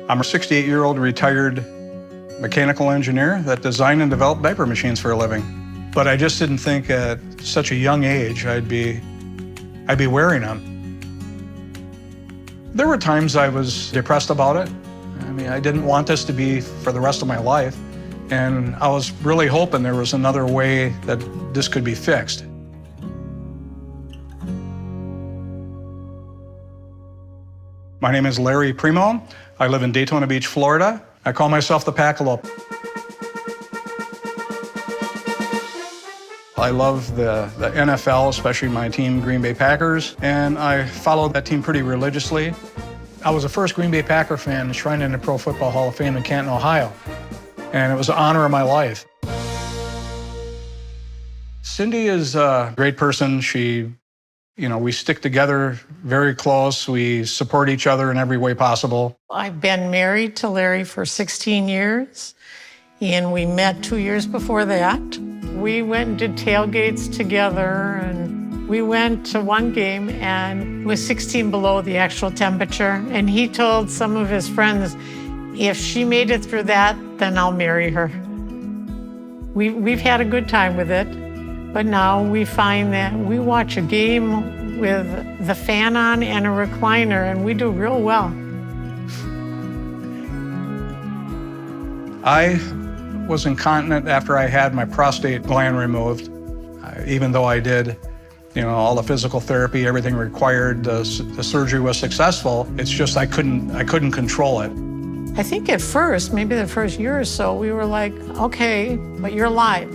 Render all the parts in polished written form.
I'm a 68-year-old retired mechanical engineer that designed and developed diaper machines for a living. But I just didn't think at such a young age I'd be wearing them. There were times I was depressed about it. I mean, I didn't want this to be for the rest of my life. And I was really hoping there was another way that this could be fixed. My name is Larry Primo. I live in Daytona Beach, Florida. I call myself the Packalope. I love the NFL, especially my team, Green Bay Packers, and I follow that team pretty religiously. I was the first Green Bay Packer fan enshrined in the Pro Football Hall of Fame in Canton, Ohio, and it was the honor of my life. Cindy is a great person. We stick together very close. We support each other in every way possible. I've been married to Larry for 16 years, and we met 2 years before that. We went and did tailgates together, and we went to one game, and it was 16 below the actual temperature. And he told some of his friends, if she made it through that, then I'll marry her. We've had a good time with it. But now we find that we watch a game with the fan on and a recliner, and we do real well. I was incontinent after I had my prostate gland removed. Even though I did, all the physical therapy, everything required, the surgery was successful. It's just I couldn't control it. I think at first, maybe the first year or so, we were like, okay, but you're alive.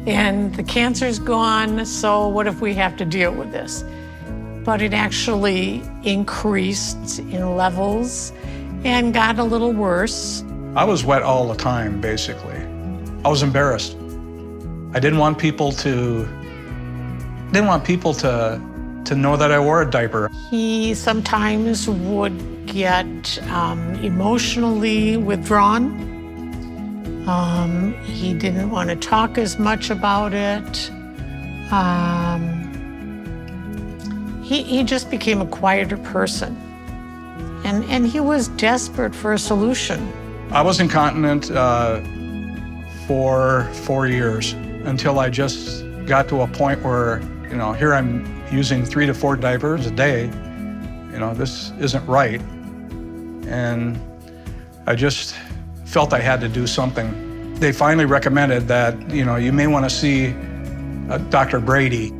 And the cancer's gone, so what if we have to deal with this? But it actually increased in levels and got a little worse. I was wet all the time, basically. I was embarrassed. I didn't want people to know that I wore a diaper. He sometimes would get emotionally withdrawn. He didn't want to talk as much about it. He just became a quieter person. And he was desperate for a solution. I was incontinent for 4 years until I just got to a point where, here I'm using 3 to 4 diapers a day. This isn't right. And I just felt I had to do something. They finally recommended that, you may want to see Dr. Brady.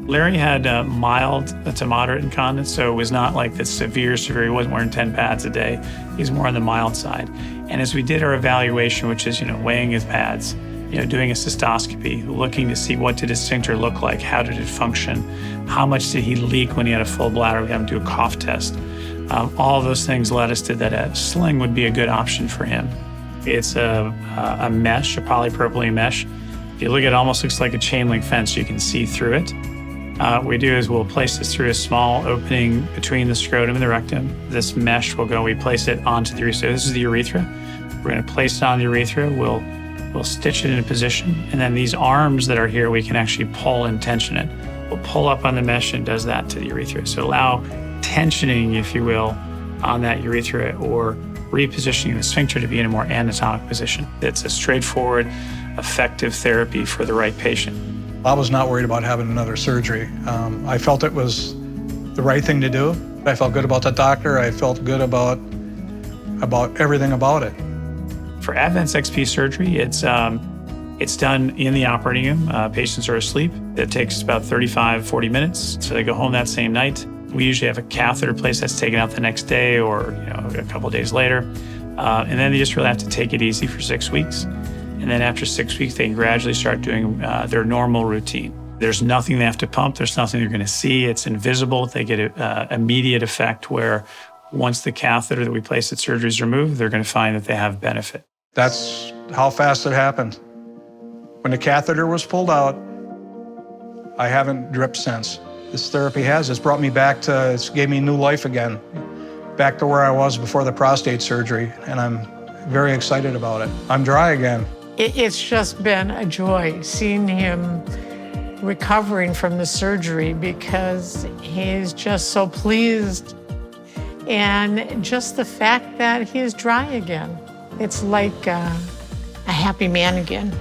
Larry had mild to moderate incontinence, so it was not like the severe. He wasn't wearing 10 pads a day. He's more on the mild side. And as we did our evaluation, which is, weighing his pads, doing a cystoscopy, looking to see what did his sphincter look like, how did it function, how much did he leak when he had a full bladder, we had him do a cough test. All of those things led us to that a sling would be a good option for him. It's a mesh, a polypropylene mesh. If you look at it, almost looks like a chain link fence. You can see through it. What we do is we'll place this through a small opening between the scrotum and the rectum. This mesh will go, we place it onto the urethra. This is the urethra. We're going to place it on the urethra. We'll stitch it in a position. And then these arms that are here, we can actually pull and tension it. We'll pull up on the mesh and does that to the urethra. So allow tensioning, if you will, on that urethra or repositioning the sphincter to be in a more anatomic position. It's a straightforward, effective therapy for the right patient. I was not worried about having another surgery. I felt it was the right thing to do. I felt good about the doctor. I felt good about everything about it. For Advance XP surgery, it's done in the operating room. Patients are asleep. It takes about 35-40 minutes, so they go home that same night. We usually have a catheter placed that's taken out the next day or a couple of days later. And then they just really have to take it easy for 6 weeks. And then after 6 weeks, they can gradually start doing their normal routine. There's nothing they have to pump. There's nothing they're going to see. It's invisible. They get an immediate effect where once the catheter that we place at surgery is removed, they're going to find that they have benefit. That's how fast it happened. When the catheter was pulled out, I haven't dripped since. This therapy it's brought me back it's gave me new life again, back to where I was before the prostate surgery, and I'm very excited about it. I'm dry again. It's just been a joy seeing him recovering from the surgery because he's just so pleased And just the fact that he is dry again, it's like a happy man again.